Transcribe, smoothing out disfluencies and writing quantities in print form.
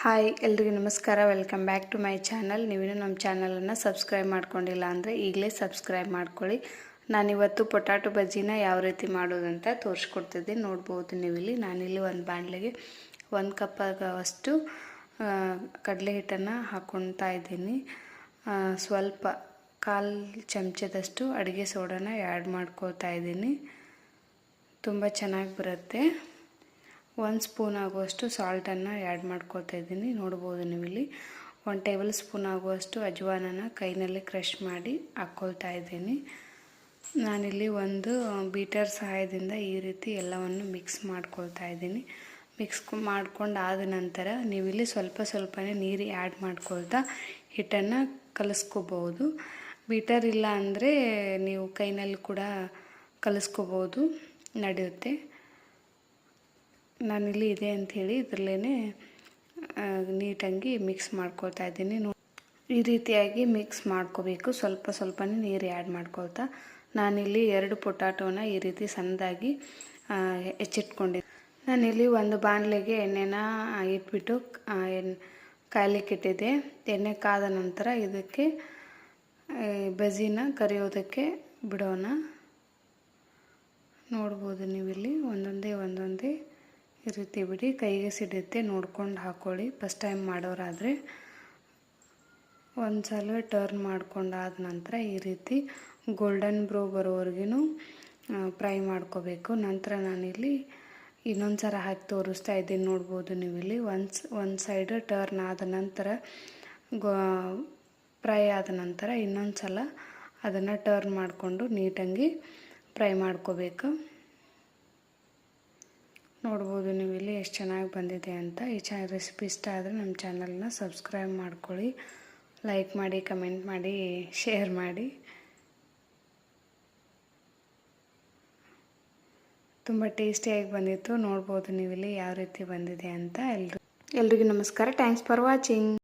Hi ಎಲ್ರಿಗೂ ನಮಸ್ಕಾರ. Welcome back to my channel. ನೀವೇನು ನಮ್ಮ ಚಾನಲನ್ನು ಸಬ್ಸ್ಕ್ರೈಬ್ ಮಾಡ್ಕೊಂಡಿಲ್ಲ ಅಂದರೆ ಈಗಲೇ ಸಬ್ಸ್ಕ್ರೈಬ್ ಮಾಡ್ಕೊಳ್ಳಿ. ನಾನಿವತ್ತು ಪೊಟ್ಯಾಟೊ ಬಜ್ಜಿನ ಯಾವ ರೀತಿ ಮಾಡೋದಂತ ತೋರಿಸ್ಕೊಡ್ತಿದ್ದೆ. ನೋಡ್ಬೋದು ನೀವಿಲ್ಲಿ. ನಾನಿಲ್ಲಿ ಒಂದು ಬಾಣಲೆಗೆ 1 ಕಪ್ ಆಗುವಷ್ಟು ಕಡಲೆ ಹಿಟ್ಟನ್ನು ಹಾಕ್ಕೊಳ್ತಾ ಇದ್ದೀನಿ. ಸ್ವಲ್ಪ 1/4 ಚಮಚದಷ್ಟು ಅಡುಗೆ ಸೋಡಾನ ಆ್ಯಡ್ ಮಾಡ್ಕೊಳ್ತಾ ಇದ್ದೀನಿ. ತುಂಬ ಚೆನ್ನಾಗಿ ಬರುತ್ತೆ. 1 ಸ್ಪೂನ್ ಆಗುವಷ್ಟು ಸಾಲ್ಟನ್ನು ಆ್ಯಡ್ ಮಾಡ್ಕೊಳ್ತಾ ಇದ್ದೀನಿ. ನೋಡ್ಬೋದು ನೀವಿಲ್ಲಿ 1 ಟೇಬಲ್ ಸ್ಪೂನ್ ಆಗುವಷ್ಟು ಅಜ್ವಾನನ ಕೈನಲ್ಲಿ ಕ್ರಷ್ ಮಾಡಿ ಹಾಕ್ಕೊಳ್ತಾ ಇದ್ದೀನಿ. ನಾನಿಲ್ಲಿ ಒಂದು ಬೀಟರ್ ಸಹಾಯದಿಂದ ಈ ರೀತಿ ಎಲ್ಲವನ್ನು ಮಿಕ್ಸ್ ಮಾಡ್ಕೊಳ್ತಾ ಇದ್ದೀನಿ. ಮಿಕ್ಸ್ ಮಾಡ್ಕೊಂಡಾದ ನಂತರ ನೀವಿಲ್ಲಿ ಸ್ವಲ್ಪನೇ ನೀರು ಆ್ಯಡ್ ಮಾಡ್ಕೊಳ್ತಾ ಹಿಟ್ಟನ್ನು ಕಲಿಸ್ಕೋಬೋದು. ಬೀಟರ್ ಇಲ್ಲ ಅಂದರೆ ನೀವು ಕೈನಲ್ಲಿ ಕೂಡ ಕಲಿಸ್ಕೋಬೋದು, ನಡೆಯುತ್ತೆ. ನಾನಿಲ್ಲಿ ಇದೆ ಅಂಥೇಳಿ ಇದರಲ್ಲೇ ನೀಟಾಗಿ ಮಿಕ್ಸ್ ಮಾಡ್ಕೊಳ್ತಾ ಇದ್ದೀನಿ. ಈ ರೀತಿಯಾಗಿ ಮಿಕ್ಸ್ ಮಾಡ್ಕೋಬೇಕು. ಸ್ವಲ್ಪನೇ ನೀರು ಆ್ಯಡ್ ಮಾಡ್ಕೊಳ್ತಾ ನಾನಿಲ್ಲಿ 2 ಪೊಟ್ಯಾಟೋನ ಈ ರೀತಿ ಸಣ್ಣದಾಗಿ ಹೆಚ್ಚಿಟ್ಕೊಂಡಿದ್ದೆ. ನಾನಿಲ್ಲಿ ಒಂದು ಬಾಣಲೆಗೆ ಎಣ್ಣೆನ ಇಟ್ಬಿಟ್ಟು ಕಾಯ್ಲಿಕ್ಕೆ ಇಟ್ಟಿದ್ದೆ. ಎಣ್ಣೆ ಕಾದ ನಂತರ ಇದಕ್ಕೆ ಬಜ್ಜಿನ ಕರಿಯೋದಕ್ಕೆ ಬಿಡೋಣ. ನೋಡ್ಬೋದು ನೀವಿಲ್ಲಿ ಒಂದೊಂದೇ ಈ ರೀತಿ ಬಿಡಿ. ಕೈಗೆ ಸಿಡುತ್ತೆ, ನೋಡ್ಕೊಂಡು ಹಾಕ್ಕೊಳ್ಳಿ. ಫಸ್ಟ್ ಟೈಮ್ ಮಾಡೋರಾದರೆ ಒಂದು ಸಲ ಟರ್ನ್ ಮಾಡ್ಕೊಂಡಾದ ನಂತರ ಈ ರೀತಿ ಗೋಲ್ಡನ್ ಬ್ರೌ ಬರೋವರೆಗೂ ಫ್ರೈ ಮಾಡ್ಕೋಬೇಕು. ನಂತರ ನಾನಿಲ್ಲಿ ಇನ್ನೊಂದು ಸಲ ಹಾಕಿ ತೋರಿಸ್ತಾ ಇದ್ದೀನಿ. ನೋಡ್ಬೋದು ನೀವಿಲ್ಲಿ ಒಂದು ಸೈಡ್ ಟರ್ನ್ ಆದ ನಂತರ ಫ್ರೈ ಆದ ನಂತರ ಇನ್ನೊಂದು ಸಲ ಅದನ್ನು ಟರ್ನ್ ಮಾಡಿಕೊಂಡು ನೀಟಾಗಿ ಫ್ರೈ ಮಾಡ್ಕೋಬೇಕು. ನೋಡ್ಬೋದು ನೀವಿಲ್ಲಿ ಎಷ್ಟು ಚೆನ್ನಾಗಿ ಬಂದಿದೆ ಅಂತ. ಈ ರೆಸಿಪಿ ಇಷ್ಟ ಆದರೆ ನಮ್ಮ ಚಾನಲ್ನ ಸಬ್ಸ್ಕ್ರೈಬ್ ಮಾಡ್ಕೊಳ್ಳಿ, ಲೈಕ್ ಮಾಡಿ, ಕಮೆಂಟ್ ಮಾಡಿ, ಶೇರ್ ಮಾಡಿ. ತುಂಬ ಟೇಸ್ಟಿಯಾಗಿ ಬಂದಿತ್ತು. ನೋಡ್ಬೋದು ನೀವಿಲ್ಲಿ ಯಾವ ರೀತಿ ಬಂದಿದೆ ಅಂತ. ಎಲ್ರಿಗೂ ನಮಸ್ಕಾರ. Thanks for watching.